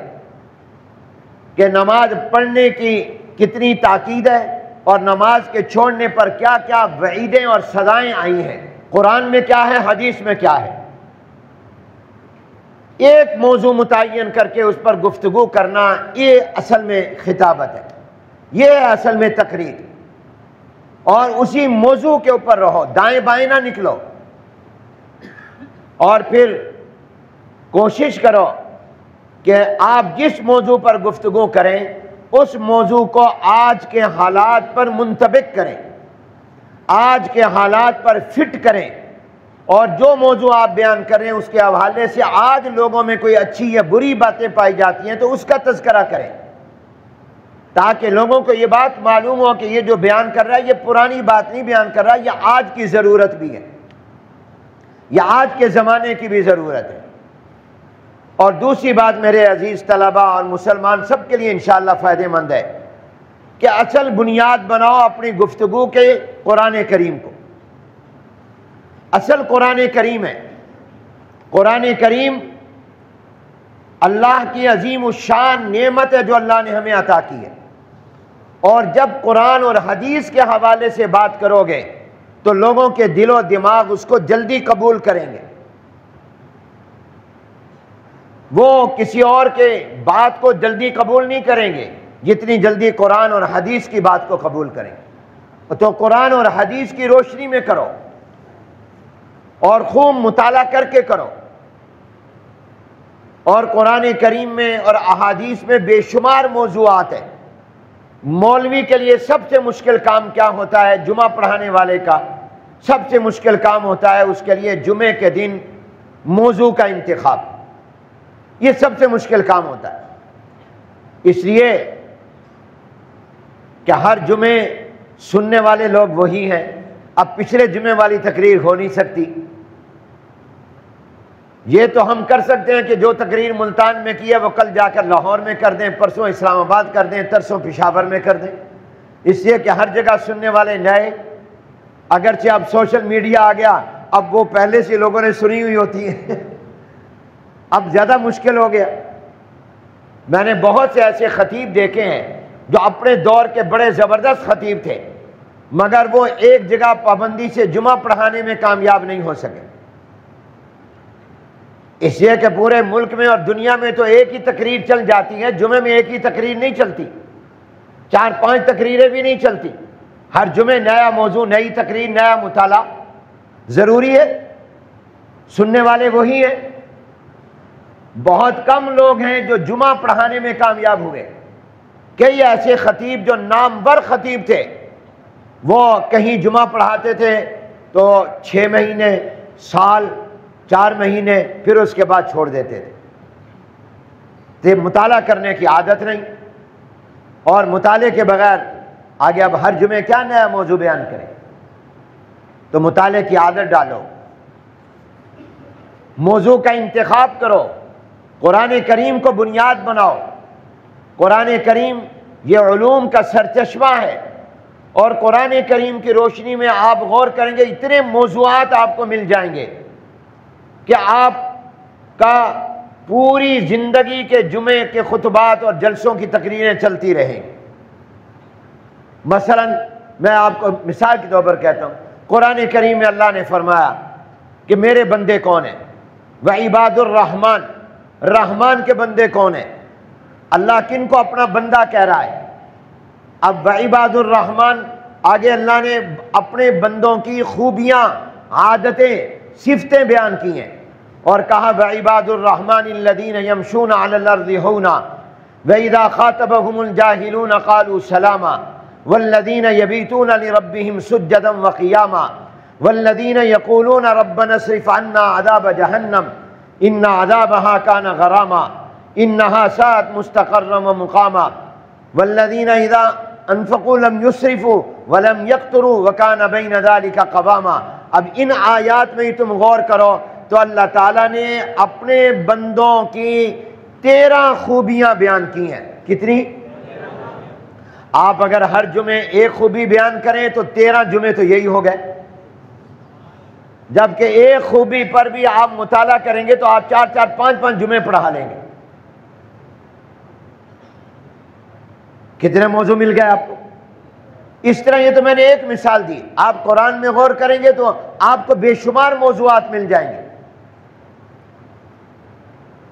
کہ نماز پڑھنے کی کتنی تاکید ہے اور نماز کے چھوڑنے پر کیا کیا وعیدیں اور سزائیں آئی ہیں، قرآن میں کیا ہے، حدیث میں کیا ہے۔ ایک موضوع متعین کر کے اس پر گفتگو کرنا، یہ اصل میں خطابت ہے، یہ ہے اصل میں تقریر، اور اسی موضوع کے اوپر رہو، دائیں بائیں نہ نکلو، اور پھر کوشش کرو کہ آپ جس موضوع پر گفتگو کریں اس موضوع کو آج کے حالات پر منطبق کریں، آج کے حالات پر فٹ کریں، اور جو موضوع آپ بیان کر رہے ہیں اس کے حوالے سے آج لوگوں میں کوئی اچھی یا بری باتیں پائی جاتی ہیں تو اس کا تذکرہ کریں، تاکہ لوگوں کو یہ بات معلوم ہو کہ یہ جو بیان کر رہا ہے یہ پرانی بات نہیں بیان کر رہا، یہ آج کی ضرورت بھی ہے، یہ آج کے زمانے کی بھی ضرورت ہے۔ اور دوسری بات میرے عزیز طلباء اور مسلمان سب کے لیے انشاءاللہ فائدہ مند ہے کہ اصل بنیاد بناؤ اپنی گفتگو کے قرآن کریم کو۔ اصل قرآن کریم ہے، قرآن کریم اللہ کی عظیم الشان نعمت ہے جو اللہ نے ہمیں عطا کی ہے، اور جب قرآن اور حدیث کے حوالے سے بات کرو گے تو لوگوں کے دل و دماغ اس کو جلدی قبول کریں گے، وہ کسی اور کے بات کو جلدی قبول نہیں کریں گے جتنی جلدی قرآن اور حدیث کی بات کو قبول کریں گے۔ تو قرآن اور حدیث کی روشنی میں کرو اور خوب مطالعہ کر کے کرو، اور قرآن کریم میں اور احادیث میں بے شمار موضوعات ہیں۔ مولوی کے لیے سب سے مشکل کام کیا ہوتا ہے؟ جمعہ پڑھانے والے کا سب سے مشکل کام ہوتا ہے اس کے لیے جمعے کے دن موضوع کا انتخاب، یہ سب سے مشکل کام ہوتا ہے، اس لیے کہ ہر جمعے سننے والے لوگ وہی ہیں۔ اب پچھلے جمعے والی تقریر ہو نہیں سکتی، یہ تو ہم کر سکتے ہیں کہ جو تقریر ملتان میں کی ہے وہ کل جا کر لاہور میں کر دیں، پرسوں اسلام آباد کر دیں، ترسوں پشاور میں کر دیں، اس لیے کہ ہر جگہ سننے والے نئے، اگرچہ اب سوشل میڈیا آ گیا، اب وہ پہلے سے لوگوں نے سنی ہوئی ہوتی ہیں، اب زیادہ مشکل ہو گیا۔ میں نے بہت سے ایسے خطیب دیکھے ہیں جو اپنے دور کے بڑے زبردست خطیب تھے، مگر وہ ایک جگہ پابندی سے جمعہ پڑھانے میں کامیاب نہیں ہو سکے، اس لیے کہ پورے ملک میں اور دنیا میں تو ایک ہی تقریر چل جاتی ہے، جمعے میں ایک ہی تقریر نہیں چلتی، 4-5 تقریریں بھی نہیں چلتی، ہر جمعے نیا موضوع، نئی تقریر، نیا مطالعہ ضروری ہے، سننے والے وہی ہیں۔ بہت کم لوگ ہیں جو جمعہ پڑھانے میں کامیاب ہوئے۔ کئی ایسے خطیب جو نامور خطیب تھے، وہ کہیں جمعہ پڑھاتے تھے تو 6 مہینے، سال، 4 مہینے، پھر اس کے بعد چھوڑ دیتے تھے، مطالعہ کرنے کی عادت نہیں، اور مطالعے کے بغیر آگے اب ہر جمعے کیا نیا موضوع بیان کریں، تو مطالعے کی عادت ڈالو، موضوع کا انتخاب کرو، قرآن کریم کو بنیاد بناؤ۔ قرآن کریم یہ علوم کا سرچشمہ ہے، اور قرآن کریم کی روشنی میں آپ غور کریں گے اتنے موضوعات آپ کو مل جائیں گے کہ آپ کا پوری زندگی کے جمعے کے خطبات اور جلسوں کی تقریریں چلتی رہیں۔ مثلا میں آپ کو مثال کے طور پر کہتا ہوں، قرآن کریم میں اللہ نے فرمایا کہ میرے بندے کون ہیں، وعباد الرحمن، رحمان کے بندے کون ہیں؟ اللہ کن کو اپنا بندہ کہہ رہا ہے؟ اب وعباد الرحمن آگے اللہ نے اپنے بندوں کی خوبیاں، عادتیں، صفتیں بیان کی ہیں، اور کہا وعباد الرحمن الذین یمشون علی الارض ہونا واذا خاطبهم الجاہلون قالوا سلاما والذین یبیتون لربهم سجدا وقیاما والذین یقولون ربنا اصرف عنا عذاب جہنم ان عذابها كان غراما انها ساءت مستقرا ومقاما والذین اذا انفقوا لم يسرفوا ولم يقتروا وكان بين ذلك قواما۔ اب ان آیات میں تم غور کرو تو اللہ تعالیٰ نے اپنے بندوں کی 13 خوبیاں بیان کی ہیں۔ کتنی؟ آپ اگر ہر جمعے ایک خوبی بیان کریں تو 13 جمعے تو یہی ہو گئے، جبکہ ایک خوبی پر بھی آپ مطالعہ کریں گے تو آپ 4-4 5-5 جمعے پڑھا لیں گے۔ کتنے موضوع مل گئے آپ کو؟ اس طرح یہ تو میں نے ایک مثال دی، آپ قرآن میں غور کریں گے تو آپ کو بے شمار موضوعات مل جائیں گے،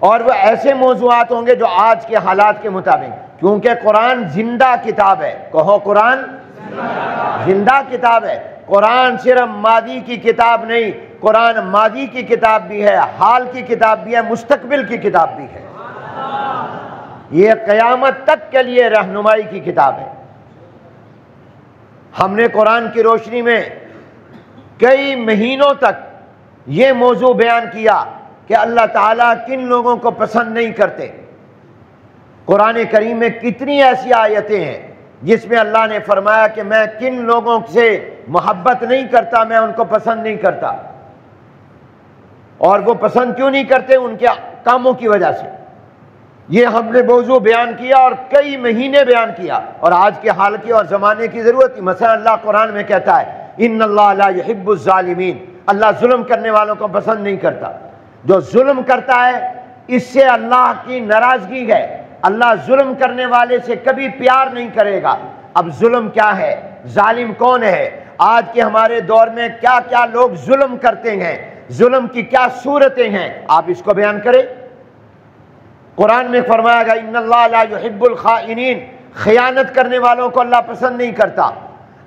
اور وہ ایسے موضوعات ہوں گے جو آج کے حالات کے مطابق، کیونکہ قرآن زندہ کتاب ہے۔ کہو قرآن زندہ کتاب ہے۔ قرآن صرف ماضی کی کتاب نہیں، قرآن ماضی کی کتاب بھی ہے، حال کی کتاب بھی ہے، مستقبل کی کتاب بھی ہے۔ یہ قیامت تک کے لیے رہنمائی کی کتاب ہے۔ ہم نے قرآن کی روشنی میں کئی مہینوں تک یہ موضوع بیان کیا کہ اللہ تعالیٰ کن لوگوں کو پسند نہیں کرتے۔ قرآن کریم میں کتنی ایسی آیتیں ہیں جس میں اللہ نے فرمایا کہ میں کن لوگوں سے محبت نہیں کرتا، میں ان کو پسند نہیں کرتا۔ اور وہ پسند کیوں نہیں کرتے؟ ان کے کاموں کی وجہ سے۔ یہ ہم نے موضوع بیان کیا اور کئی مہینے بیان کیا، اور آج کے حال کی اور زمانے کی ضرورت تھی۔ مثلا اللہ قرآن میں کہتا ہے ان اللہ لا يحب الظالمین، اللہ ظلم کرنے والوں کو پسند نہیں کرتا۔ جو ظلم کرتا ہے اس سے اللہ کی ناراضگی ہے، اللہ ظلم کرنے والے سے کبھی پیار نہیں کرے گا۔ اب ظلم کیا ہے؟ ظالم کون ہے؟ آج کے ہمارے دور میں کیا کیا لوگ ظلم کرتے ہیں، ظلم کی کیا صورتیں ہیں، آپ اس کو بیان کریں۔ قرآن میں فرمایا گیا ان اللہ لا يحب الخائنین، خیانت کرنے والوں کو اللہ پسند نہیں کرتا۔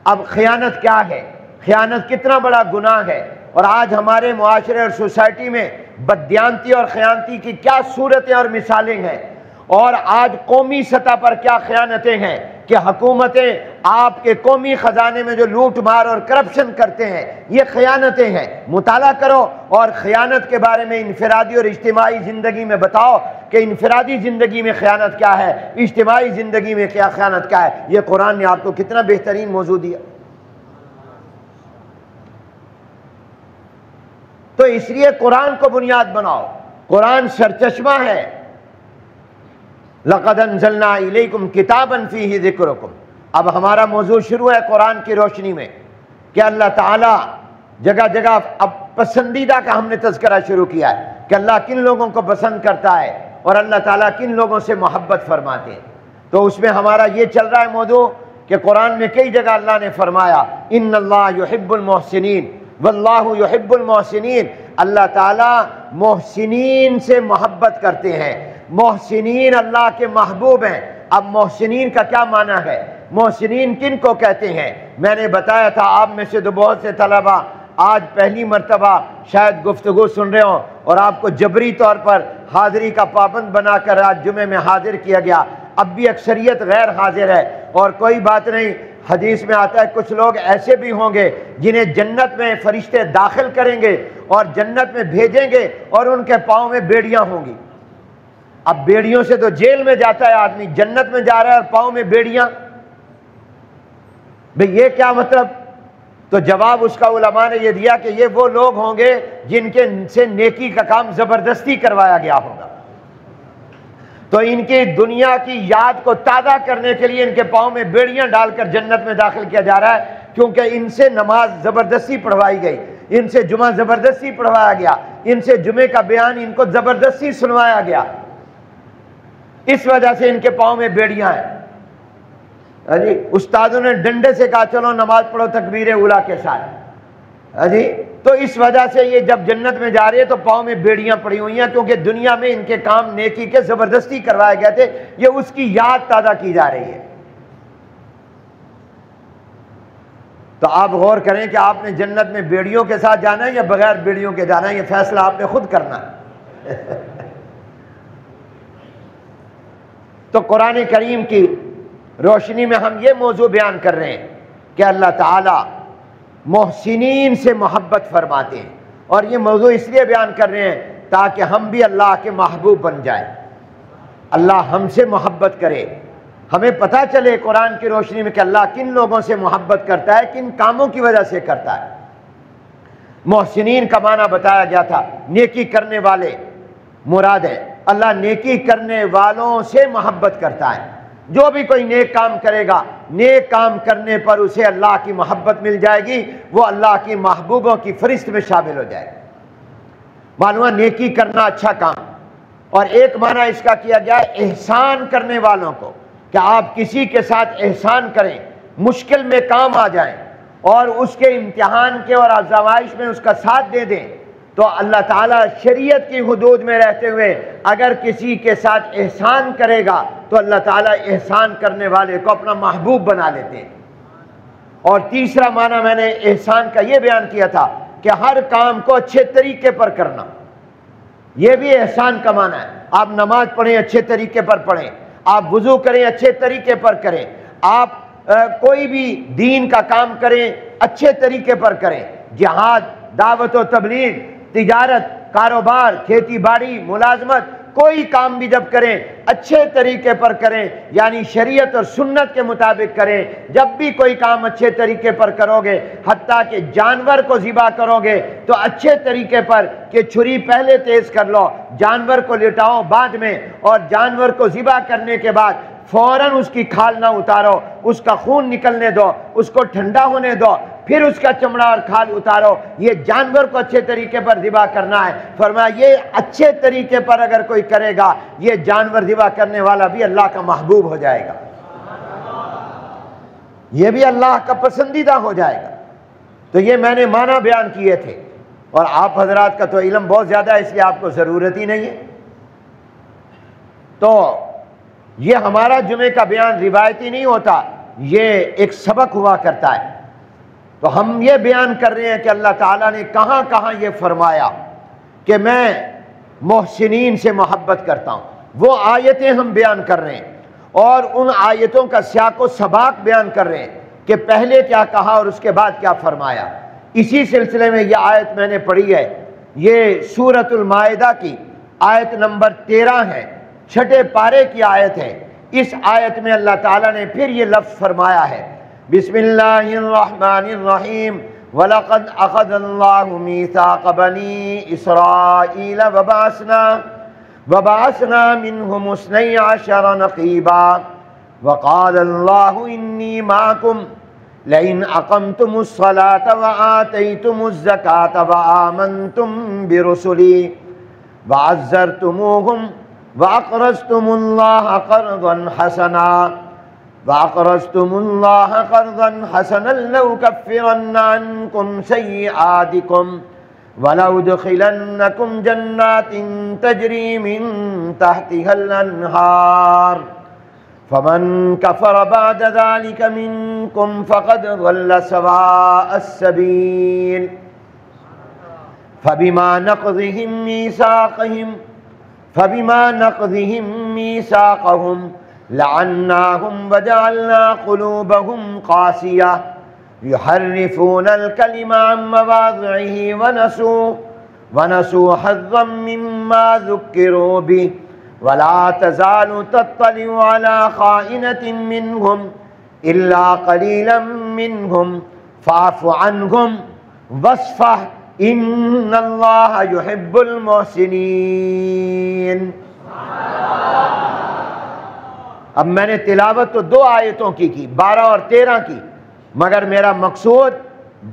اب خیانت کیا ہے؟ خیانت کتنا بڑا گناہ ہے، اور آج ہمارے معاشرے اور سوسائٹی میں بددیانتی اور خیانتی کی کیا صورتیں اور مثالیں ہیں، اور آج قومی سطح پر کیا خیانتیں ہیں کہ حکومتیں آپ کے قومی خزانے میں جو لوٹ مار اور کرپشن کرتے ہیں، یہ خیانتیں ہیں۔ مطالعہ کرو اور خیانت کے بارے میں انفرادی اور اجتماعی زندگی میں بتاؤ کہ انفرادی زندگی میں خیانت کیا ہے، اجتماعی زندگی میں کیا خیانت کیا ہے۔ یہ قرآن نے آپ کو کتنا بہترین موضوع دیا۔ تو اس لیے قرآن کو بنیاد بناؤ، قرآن سرچشمہ ہے۔ لَقَدْ أَنزَلْنَا إِلَيْكُمْ كِتَابًا فِيهِ ذِكْرُكُمْ۔ اب ہمارا موضوع شروع ہے قرآن کی روشنی میں کہ اللہ تعالیٰ جگہ جگہ اب پسندیدہ کا ہم نے تذکرہ شروع کیا ہے کہ اللہ کن لوگوں کو پسند کرتا ہے اور اللہ تعالیٰ کن لوگوں سے محبت فرماتے ہیں۔ تو اس میں ہمارا یہ چل رہا ہے موضوع کہ قرآن میں کئی جگہ اللہ نے فرمایا ان اللہ یحب المحسنین واللہ یحب المحسنین، اللہ تعالیٰ محسنین سے محبت کرتے ہیں، محسنین اللہ کے محبوب ہیں۔ اب محسنین کا کیا معنی ہے؟ محسنین کن کو کہتے ہیں؟ میں نے بتایا تھا، آپ میں سے تو بہت سے طلباء آج پہلی مرتبہ شاید گفتگو سن رہے ہوں اور آپ کو جبری طور پر حاضری کا پابند بنا کر آج جمعے میں حاضر کیا گیا، اب بھی اکثریت غیر حاضر ہے، اور کوئی بات نہیں، حدیث میں آتا ہے کچھ لوگ ایسے بھی ہوں گے جنہیں جنت میں فرشتے داخل کریں گے اور جنت میں بھیجیں گے اور ان کے پاؤں میں بیڑیاں ہوں گی۔ اب بیڑیوں سے تو جیل میں جاتا ہے آدمی، جنت میں جا رہا ہے اور پاؤں میں بیڑیاں، بھئی یہ کیا مطلب؟ تو جواب اس کا علماء نے یہ دیا کہ یہ وہ لوگ ہوں گے جن کے سے نیکی کا کام زبردستی کروایا گیا ہوگا، تو ان کی دنیا کی یاد کو تازہ کرنے کے لیے ان کے پاؤں میں بیڑیاں ڈال کر جنت میں داخل کیا جا رہا ہے، کیونکہ ان سے نماز زبردستی پڑھوائی گئی، ان سے جمعہ زبردستی پڑھوایا گیا، ان سے جمعے کا بیان ان کو زبردستی سنوایا گیا، اس وجہ سے ان کے پاؤں میں بیڑیاں ہیں۔ جی استادوں نے ڈنڈے سے کہا چلو نماز پڑھو تکبیر اولیٰ کے ساتھ، جی تو اس وجہ سے یہ جب جنت میں جا رہے ہیں تو پاؤں میں بیڑیاں پڑی ہوئی ہیں، کیونکہ دنیا میں ان کے کام نیکی کے زبردستی کروائے گئے تھے، یہ اس کی یاد تازہ کی جا رہی ہے۔ تو آپ غور کریں کہ آپ نے جنت میں بیڑیوں کے ساتھ جانا ہے یا بغیر بیڑیوں کے جانا ہے، یہ فیصلہ آپ نے خود کرنا ہے۔ تو قرآن کریم کی روشنی میں ہم یہ موضوع بیان کر رہے ہیں کہ اللہ تعالیٰ محسنین سے محبت فرماتے ہیں، اور یہ موضوع اس لیے بیان کر رہے ہیں تاکہ ہم بھی اللہ کے محبوب بن جائیں، اللہ ہم سے محبت کرے، ہمیں پتہ چلے قرآن کی روشنی میں کہ اللہ کن لوگوں سے محبت کرتا ہے، کن کاموں کی وجہ سے کرتا ہے۔ محسنین کا معنی بتایا گیا تھا، نیکی کرنے والے مراد ہے، اللہ نیکی کرنے والوں سے محبت کرتا ہے، جو بھی کوئی نیک کام کرے گا، نیک کام کرنے پر اسے اللہ کی محبت مل جائے گی، وہ اللہ کی محبوبوں کی فہرست میں شامل ہو جائے گا۔ معلوم ہے نیکی کرنا اچھا کام، اور ایک معنی اس کا کیا گیا ہے احسان کرنے والوں کو، کہ آپ کسی کے ساتھ احسان کریں، مشکل میں کام آ جائیں اور اس کے امتحان کے اور آزمائش میں اس کا ساتھ دے دیں، تو اللہ تعالیٰ شریعت کی حدود میں رہتے ہوئے اگر کسی کے ساتھ احسان کرے گا تو اللہ تعالیٰ احسان کرنے والے کو اپنا محبوب بنا لیتے ہیں۔ اور تیسرا معنی میں نے احسان کا یہ بیان کیا تھا کہ ہر کام کو اچھے طریقے پر کرنا، یہ بھی احسان کا معنی ہے۔ آپ نماز پڑھیں اچھے طریقے پر پڑھیں، آپ وضو کریں اچھے طریقے پر کریں، آپ کوئی بھی دین کا کام کریں اچھے طریقے پر کریں، جہاد، دعوت و تبلیغ، تجارت، کاروبار، کھیتی باڑی، ملازمت، کوئی کام بھی جب کریں اچھے طریقے پر کریں، یعنی شریعت اور سنت کے مطابق کریں۔ جب بھی کوئی کام اچھے طریقے پر کرو گے، حتیٰ کہ جانور کو ذبح کرو گے تو اچھے طریقے پر کہ چھری پہلے تیز کر لو، جانور کو لٹاؤ بعد میں، اور جانور کو ذبح کرنے کے بعد فوراً اس کی کھال نہ اتارو، اس کا خون نکلنے دو، اس کو ٹھنڈا ہونے دو، پھر اس کا چمڑا اور کھال اتارو۔ یہ جانور کو اچھے طریقے پر ذبح کرنا ہے۔ فرمایا یہ اچھے طریقے پر اگر کوئی کرے گا، یہ جانور ذبح کرنے والا بھی اللہ کا محبوب ہو جائے گا، یہ بھی اللہ کا پسندیدہ ہو جائے گا۔ تو یہ میں نے معنی بیان کیے تھے، اور آپ حضرات کا تو علم بہت زیادہ ہے، اس لیے آپ کو ضرورت ہی نہیں ہے۔ تو یہ ہمارا جمعے کا بیان روایتی نہیں ہوتا، یہ ایک سبق ہوا کرتا ہے۔ تو ہم یہ بیان کر رہے ہیں کہ اللہ تعالیٰ نے کہاں کہاں یہ فرمایا کہ میں محسنین سے محبت کرتا ہوں، وہ آیتیں ہم بیان کر رہے ہیں، اور ان آیتوں کا سیاق و سباق بیان کر رہے ہیں کہ پہلے کیا کہا اور اس کے بعد کیا فرمایا۔ اسی سلسلے میں یہ آیت میں نے پڑھی ہے، یہ سورۃ المائدہ کی آیت نمبر 13 ہے، 6 پارے کی آیت ہے۔ اس آیت میں اللہ تعالیٰ نے پھر یہ لفظ فرمایا ہے، بسم اللہ الرحمن الرحیم، وَلَقَدْ أَخَذَ اللَّهُ مِيثَاقَ بَنِي إِسْرَائِيلَ وَبَعَثْنَا مِنْهُمُ 12 نَقِيبًا وَقَالَ اللَّهُ إِنِّي مَعَكُمْ لَئِنْ أَقَمْتُمُ الصَّلَاةَ وَآتَيْتُمُ الزَّكَاةَ وَآمَنْتُمْ بِرُسُلِي وَعَزَّرْتُمُوهُمْ وَأَقْرَضْتُمُ اللَّهَ قَرْضًا حَسَنًا لَأُكَفِّرَنَّ عَنْكُمْ سَيِّئَاتِكُمْ وَلَأُدْخِلَنَّكُمْ جَنَّاتٍ تَجْرِي مِنْ تَحْتِهَا الْأَنْهَارُ فَمَنْ كَفَرَ بَعْدَ ذَلِكَ مِنْكُمْ فَقَدْ ضَلَّ سَوَاءَ السَّبِيلِ فَبِمَا نَقْضِهِمْ مِيثَاقَهُمْ لَعَنَّاهُمْ وَجَعَلْنَا قُلُوبَهُمْ قَاسِيَةً يُحَرِّفُونَ الْكَلِمَ عَن مَّوَاضِعِهِ وَنَسُوا حَظًّا مِّمَّا ذُكِّرُوا بِهِ وَلَا تَزَالُ تَطَّلِعُ عَلَىٰ خَائِنَةٍ مِّنْهُمْ إِلَّا قَلِيلًا مِّنْهُمْ فَاعْفُ عَنْهُمْ وَاصْفَحْ إِنَّ اللَّهَ يُحِبُّ الْمُحْسِنِينَ۔ اب میں نے تلاوت تو 2 آیتوں کی 12 اور 13 کی، مگر میرا مقصود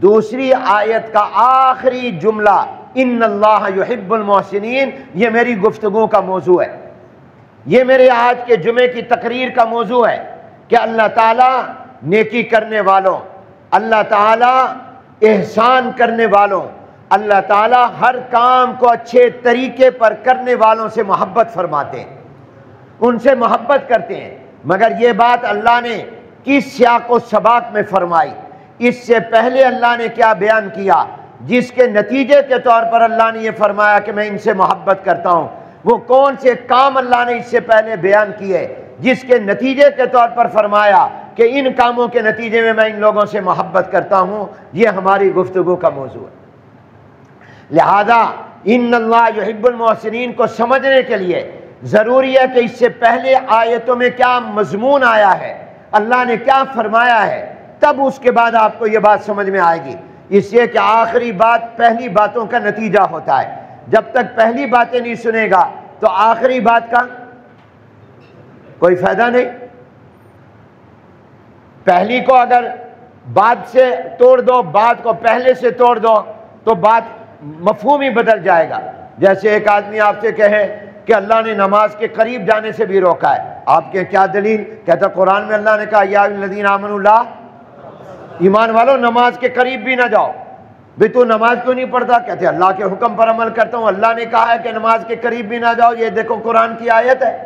دوسری آیت کا آخری جملہ ان اللہ یحب المحسنین، یہ میری گفتگو کا موضوع ہے، یہ میرے آج کے جمعے کی تقریر کا موضوع ہے کہ اللہ تعالیٰ نیکی کرنے والوں، اللہ تعالیٰ احسان کرنے والوں، اللہ تعالیٰ ہر کام کو اچھے طریقے پر کرنے والوں سے محبت فرماتے ہیں، ان سے محبت کرتے ہیں۔ مگر یہ بات اللہ نے کس سیاق و سباق میں فرمائی؟ اس سے پہلے اللہ نے کیا بیان کیا جس کے نتیجے کے طور پر اللہ نے یہ فرمایا کہ میں ان سے محبت کرتا ہوں؟ وہ کون سے کام اللہ نے اس سے پہلے بیان کیے جس کے نتیجے کے طور پر فرمایا کہ ان کاموں کے نتیجے میں ان لوگوں سے محبت کرتا ہوں؟ یہ ہماری گفتگو کا موضوع ہے۔ لہذا ان اللہ یحب المحسنین کو سمجھنے کے لیے ضروری ہے کہ اس سے پہلے آیتوں میں کیا مضمون آیا ہے، اللہ نے کیا فرمایا ہے، تب اس کے بعد آپ کو یہ بات سمجھ میں آئے گی۔ اس لیے کہ آخری بات پہلی باتوں کا نتیجہ ہوتا ہے، جب تک پہلی باتیں نہیں سنے گا تو آخری بات کا کوئی فائدہ نہیں۔ پہلی کو اگر بات سے توڑ دو، بات کو پہلے سے توڑ دو تو بات مفہوم ہی بدل جائے گا۔ جیسے ایک آدمی آپ سے کہے کہ اللہ نے نماز کے قریب جانے سے بھی روکا ہے، آپ کے کیا دلیل؟ کہتا قرآن میں اللہ نے کہا یا الذین آمنوا لا، ایمان والو نماز کے قریب بھی نہ جاؤ۔ بھی تو نماز کیوں نہیں پڑھتا؟ کہتے اللہ کے حکم پر عمل کرتا ہوں، اللہ نے کہا ہے کہ نماز کے قریب بھی نہ جاؤ، یہ دیکھو قرآن کی آیت ہے۔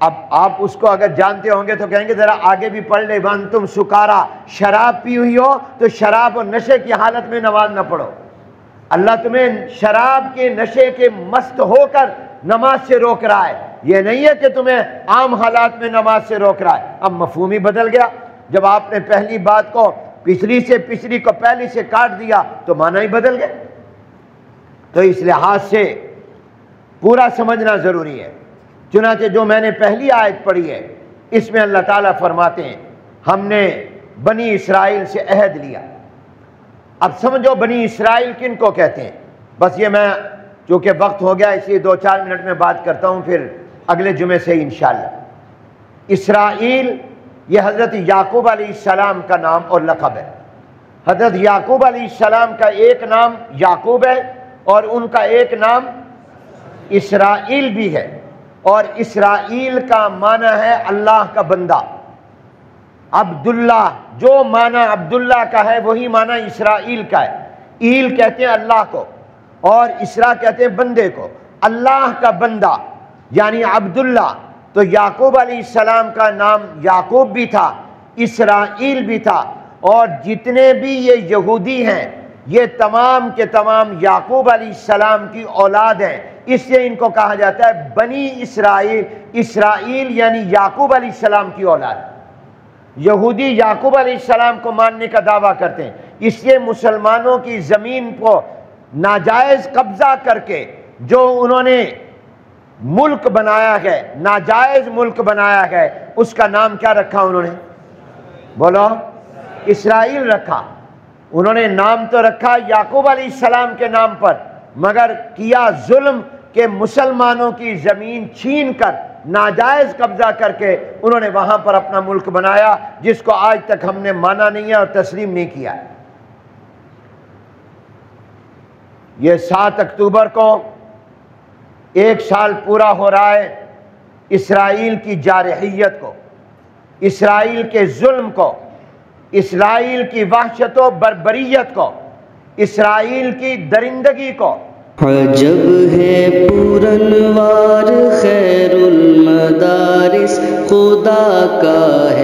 اب آپ اس کو اگر جانتے ہوں گے تو کہیں گے ذرا آگے بھی پڑھ لے، وانتم سکارا، شراب پی ہوئی ہو تو شراب اور نشے کی حالت میں نماز نہ پڑھو۔ اللہ تمہیں شراب کے نشے کے مست ہو کر نماز سے روک رہا ہے، یہ نہیں ہے کہ تمہیں عام حالات میں نماز سے روک رہا ہے۔ اب مفہوم ہی بدل گیا، جب آپ نے پہلی بات کو پچھلی سے پچھلی کو پہلی سے کاٹ دیا تو معنی ہی بدل گئے۔ تو اس لحاظ سے پورا سمجھنا ضروری ہے۔ چنانچہ جو میں نے پہلی آیت پڑھی ہے اس میں اللہ تعالیٰ فرماتے ہیں ہم نے بنی اسرائیل سے عہد لیا۔ اب سمجھو بنی اسرائیل کن کو کہتے ہیں؟ بس یہ میں چونکہ وقت ہو گیا اس لیے 2-4 منٹ میں بات کرتا ہوں، پھر اگلے جمعے سے انشاءاللہ۔ اسرائیل یہ حضرت یعقوب علیہ السلام کا نام اور لقب ہے۔ حضرت یعقوب علیہ السلام کا ایک نام یعقوب ہے اور ان کا ایک نام اسرائیل بھی ہے، اور اسرائیل کا معنی ہے اللہ کا بندہ۔ عبداللہ، جو معنی عبداللہ کا ہے وہی معنی اسرائیل کا ہے۔ ایل کہتے ہیں اللہ کو اور اسرا کہتے ہیں بندے کو۔ اللہ کا بندہ یعنی عبداللہ، تو یعقوب علیہ السلام کا نام یعقوب بھی تھا، اسرائیل بھی تھا، اور جتنے بھی یہ یہودی ہیں یہ تمام کے تمام یعقوب علیہ السلام کی اولاد ہیں، اس لیے ان کو کہا جاتا ہے بنی اسرائیل۔ اسرائیل یعنی یعقوب علیہ السلام کی اولاد۔ یہودی یعقوب علیہ السلام کو ماننے کا دعویٰ کرتے ہیں، اس لیے مسلمانوں کی زمین کو ناجائز قبضہ کر کے جو انہوں نے ملک بنایا ہے، ناجائز ملک بنایا ہے، اس کا نام کیا رکھا انہوں نے؟ بولو، اسرائیل رکھا۔ انہوں نے نام تو رکھا یعقوب علیہ السلام کے نام پر، مگر کیا ظلم کہ مسلمانوں کی زمین چھین کر ناجائز قبضہ کر کے انہوں نے وہاں پر اپنا ملک بنایا، جس کو آج تک ہم نے مانا نہیں ہے اور تسلیم نہیں کیا۔ یہ 7 اکتوبر کو 1 سال پورا ہو رہا ہے اسرائیل کی جارحیت کو، اسرائیل کے ظلم کو، اسرائیل کی وحشت و بربریت کو، اسرائیل کی درندگی کو۔ عجب ہے پورنوار خیر المدارس خدا کا ہے۔